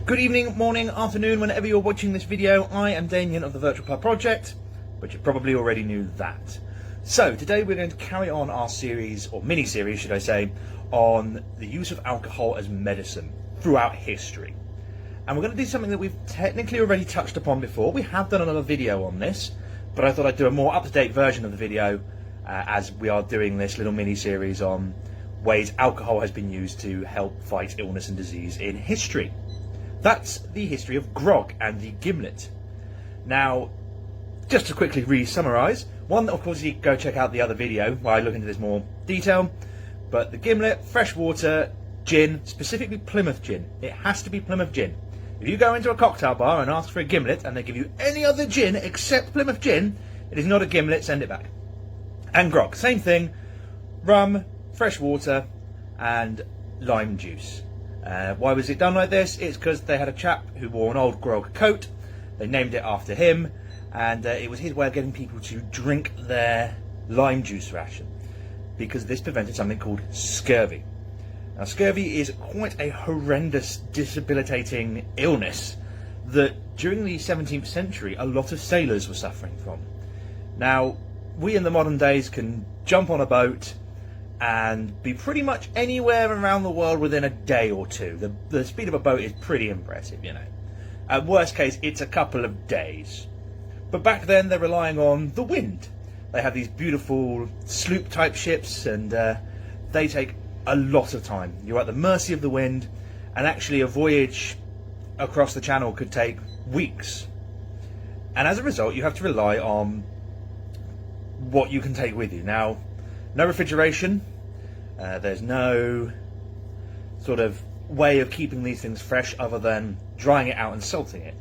Good evening, morning, afternoon, whenever you're watching this video. I am Damien of the Virtual Pub Project, but you probably already knew that. So today we're going to carry on our series, or mini-series should I say, on the use of alcohol as medicine throughout history. And we're going to do something that we've technically already touched upon before. We have done another video on this, but I thought I'd do a more up-to-date version of the video as we are doing this little mini-series on ways alcohol has been used to help fight illness and disease in history. That's the history of grog and the gimlet. Now, just to quickly re-summarise, one, of course, you can go check out the other video where I look into this more detail, but the gimlet, fresh water, gin, specifically Plymouth gin. It has to be Plymouth gin. If you go into a cocktail bar and ask for a gimlet and they give you any other gin except Plymouth gin, it is not a gimlet, send it back. And grog, same thing, rum, fresh water and lime juice. Why was it done like this? It's because they had a chap who wore an old grog coat. They named it after him, and it was his way of getting people to drink their lime juice ration, because this prevented something called scurvy. Now, scurvy is quite a horrendous, debilitating illness that during the 17th century a lot of sailors were suffering from. Now, we in the modern days can jump on a boat and be pretty much anywhere around the world within a day or two. The speed of a boat is pretty impressive, you know. At worst case, it's a couple of days. But back then, they're relying on the wind. They have these beautiful sloop-type ships, and they take a lot of time. You're at the mercy of the wind, and actually a voyage across the channel could take weeks. And as a result, you have to rely on what you can take with you. Now, no refrigeration, there's no sort of way of keeping these things fresh other than drying it out and salting it.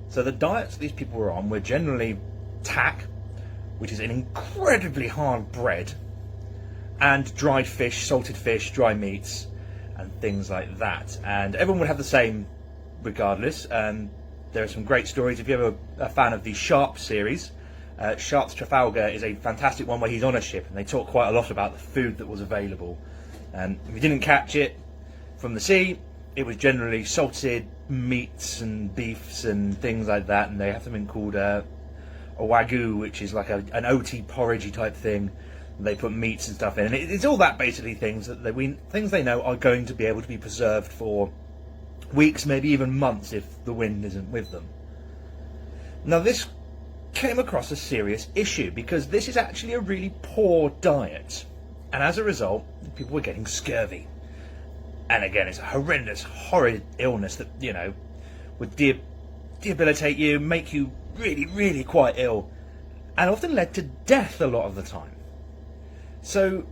So the diets these people were on were generally tack, which is an incredibly hard bread, and dried fish, salted fish, dry meats, and things like that. And everyone would have the same regardless. There are some great stories. If you're ever a fan of the Sharpe series, Sharpe's Trafalgar is a fantastic one where he's on a ship, and they talk quite a lot about the food that was available. If you didn't catch it from the sea, it was generally salted meats and beefs and things like that, and they have something called a wagyu, which is like an OT porridgey type thing. They put meats and stuff in, and it's all that basically things they know are going to be able to be preserved for weeks, maybe even months if the wind isn't with them. Now, this came across a serious issue because this is actually a really poor diet, and as a result people were getting scurvy. And again, it's a horrendous, horrid illness that, you know, would debilitate you, make you really, really quite ill, and often led to death a lot of the time. So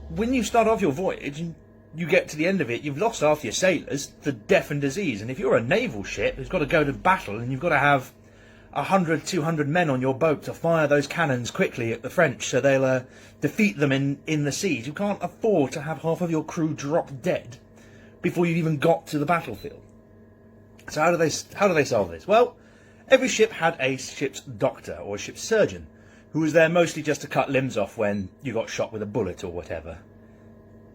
when you start off your voyage and you get to the end of it, you've lost half your sailors to death and disease. And if you're a naval ship who's got to go to battle and you've got to have 100, 200 men on your boat to fire those cannons quickly at the French so they'll defeat them in the siege, you can't afford to have half of your crew drop dead before you've even got to the battlefield. So how do they solve this? Well, every ship had a ship's doctor or a ship's surgeon who was there mostly just to cut limbs off when you got shot with a bullet or whatever.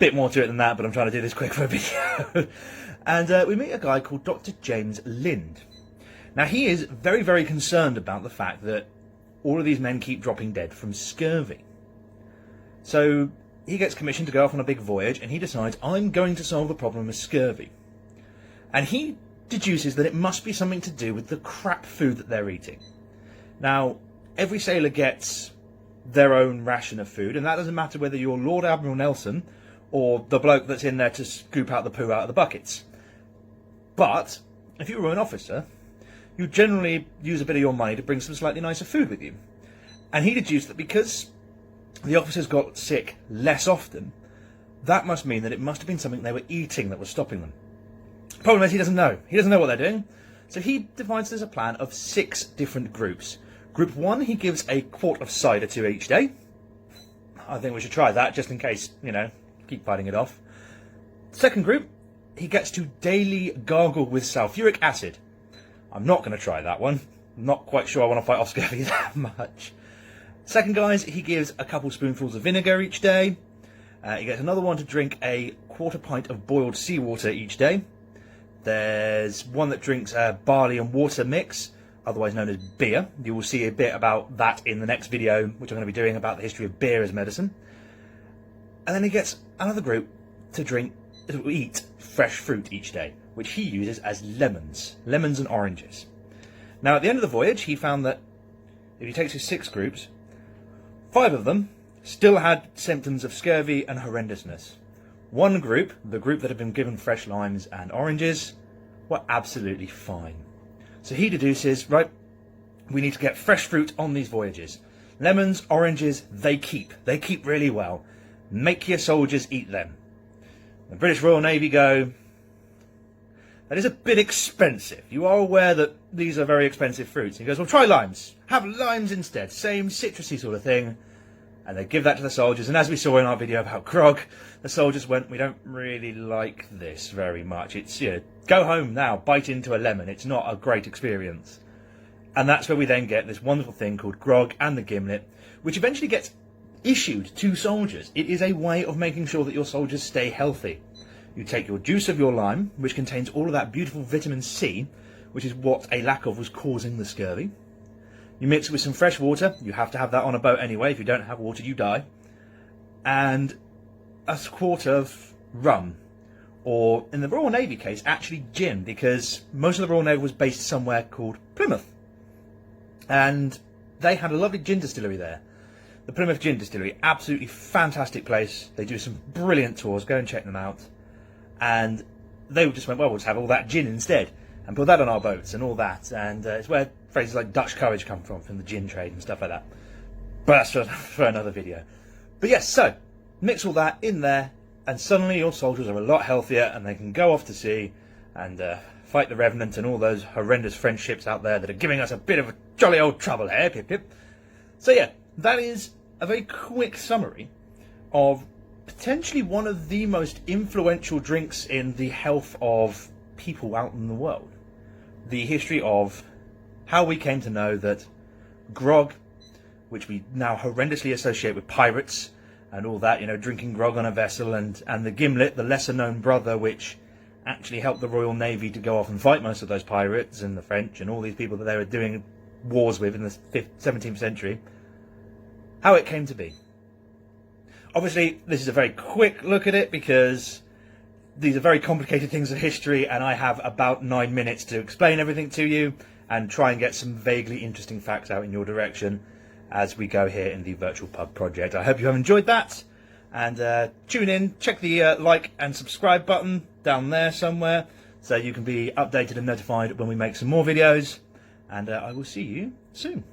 Bit more to it than that, but I'm trying to do this quick for a video. And we meet a guy called Dr. James Lind. Now, he is very, very concerned about the fact that all of these men keep dropping dead from scurvy. So he gets commissioned to go off on a big voyage, and he decides, I'm going to solve the problem of scurvy. And he deduces that it must be something to do with the crap food that they're eating. Now, every sailor gets their own ration of food, and that doesn't matter whether you're Lord Admiral Nelson or the bloke that's in there to scoop out the poo out of the buckets. But if you were an officer, you generally use a bit of your money to bring some slightly nicer food with you. And he deduced that because the officers got sick less often, that must mean that it must have been something they were eating that was stopping them. Problem is, he doesn't know. He doesn't know what they're doing. So he divides this a plan of 6 different groups. Group 1, he gives a quart of cider to each day. I think we should try that, just in case, you know, keep fighting it off. Second group, he gets to daily gargle with sulfuric acid. I'm not going to try that one. I'm not quite sure I want to fight off scurvy that much. Second, guys, he gives a couple spoonfuls of vinegar each day. He gets another one to drink a quarter pint of boiled seawater each day. There's one that drinks a barley and water mix, otherwise known as beer. You will see a bit about that in the next video, which I'm going to be doing about the history of beer as medicine. And then he gets another group to eat fresh fruit each day, which he uses as lemons and oranges. Now, at the end of the voyage, he found that if he takes his 6 groups, 5 of them still had symptoms of scurvy and horrendousness. One group, the group that had been given fresh limes and oranges, were absolutely fine. So he deduces, right, we need to get fresh fruit on these voyages. Lemons, oranges, they keep really well. Make your soldiers eat them. The British Royal Navy go, that is a bit expensive. You are aware that these are very expensive fruits. And he goes, well, try limes. Have limes instead. Same citrusy sort of thing. And they give that to the soldiers. And as we saw in our video about grog, the soldiers went, we don't really like this very much. It's, you know, go home now, bite into a lemon. It's not a great experience. And that's where we then get this wonderful thing called grog and the gimlet, which eventually gets issued to soldiers. It is a way of making sure that your soldiers stay healthy. You take your juice of your lime, which contains all of that beautiful vitamin C, which is what a lack of was causing the scurvy. You mix it with some fresh water. You have to have that on a boat anyway. If you don't have water, you die. And a quart of rum. Or, in the Royal Navy case, actually gin, because most of the Royal Navy was based somewhere called Plymouth. And they had a lovely gin distillery there. The Plymouth Gin Distillery, absolutely fantastic place. They do some brilliant tours. Go and check them out. And they just went, well, we'll just have all that gin instead and put that on our boats and all that. And it's where phrases like Dutch courage come from the gin trade and stuff like that. But that's for another video. But yes, so mix all that in there and suddenly your soldiers are a lot healthier and they can go off to sea and fight the Revenant and all those horrendous French ships out there that are giving us a bit of a jolly old trouble here, pip pip. So yeah, that is a very quick summary of potentially one of the most influential drinks in the health of people out in the world. The history of how we came to know that grog, which we now horrendously associate with pirates and all that, you know, drinking grog on a vessel, and the gimlet, the lesser known brother, which actually helped the Royal Navy to go off and fight most of those pirates and the French and all these people that they were doing wars with in the 17th century, how it came to be. Obviously, this is a very quick look at it because these are very complicated things of history and I have about 9 minutes to explain everything to you and try and get some vaguely interesting facts out in your direction as we go here in the Virtual Pub project. I hope you have enjoyed that, and tune in, check the like and subscribe button down there somewhere so you can be updated and notified when we make some more videos, and I will see you soon.